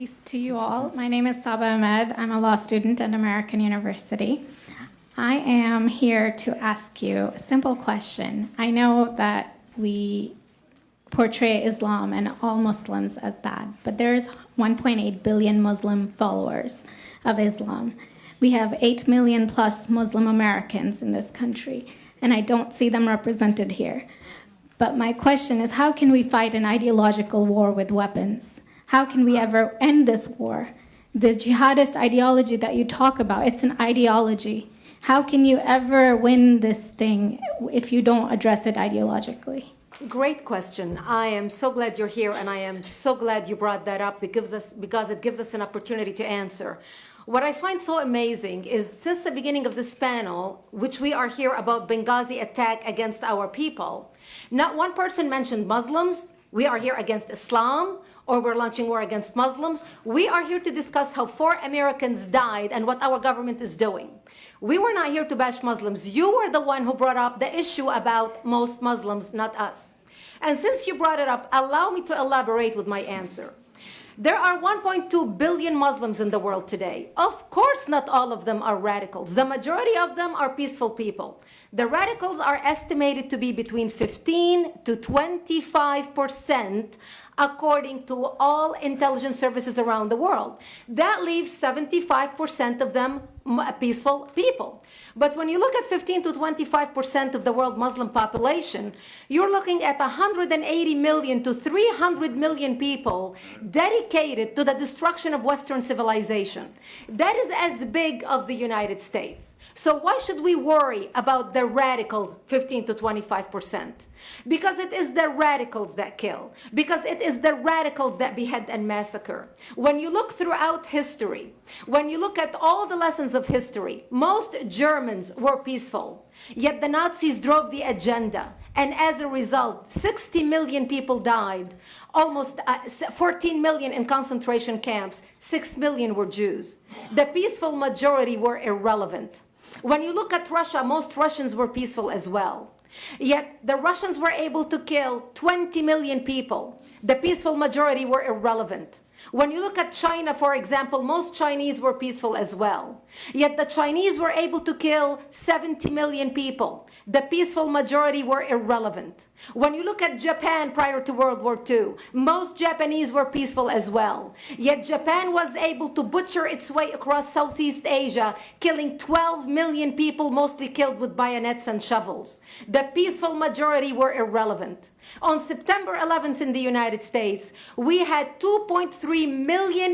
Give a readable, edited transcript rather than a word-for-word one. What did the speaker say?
Peace to you all. My name is Saba Ahmed. I'm a law student at American University. I am here to ask you a simple question. I know that we portray Islam and all Muslims as bad, but there's 1.8 billion Muslim followers of Islam. We have 8 million plus Muslim Americans in this country, and I don't see them represented here. But my question is, how can we fight an ideological war with weapons? How can we ever end this war? The jihadist ideology that you talk about, it's an ideology. How can you ever win this thing if you don't address it ideologically? Great question. I am so glad you're here, and I am so glad you brought that up because it gives us an opportunity to answer. What I find so amazing is since the beginning of this panel, which we are here about Benghazi attack against our people, not one person mentioned Muslims. We are here against Islam, or we're launching war against Muslims. We are here to discuss how 4 Americans died and what our government is doing. We were not here to bash Muslims. You were the one who brought up the issue about most Muslims, not us. And since you brought it up, allow me to elaborate with my answer. There are 1.2 billion Muslims in the world today. Of course, not all of them are radicals. The majority of them are peaceful people. The radicals are estimated to be between 15 to 25%, according to all intelligence services around the world. That leaves 75% of them peaceful people. But when you look at 15 to 25% of the world Muslim population, you're looking at 180 million to 300 million people dedicated to the destruction of Western civilization. That is as big of the United States. So why should we worry about the radicals, 15 to 25%? Because it is the radicals that kill. Because it is the radicals that behead and massacre. When you look throughout history, when you look at all the lessons of history, most Germans were peaceful. Yet the Nazis drove the agenda. And as a result, 60 million people died. Almost 14 million in concentration camps. 6 million were Jews. The peaceful majority were irrelevant. When you look at Russia, most Russians were peaceful as well. Yet the Russians were able to kill 20 million people. The peaceful majority were irrelevant. When you look at China, for example, most Chinese were peaceful as well. Yet the Chinese were able to kill 70 million people. The peaceful majority were irrelevant. When you look at Japan prior to World War II, most Japanese were peaceful as well. Yet Japan was able to butcher its way across Southeast Asia, killing 12 million people, mostly killed with bayonets and shovels. The peaceful majority were irrelevant. On September 11th in the United States, we had 2.3 million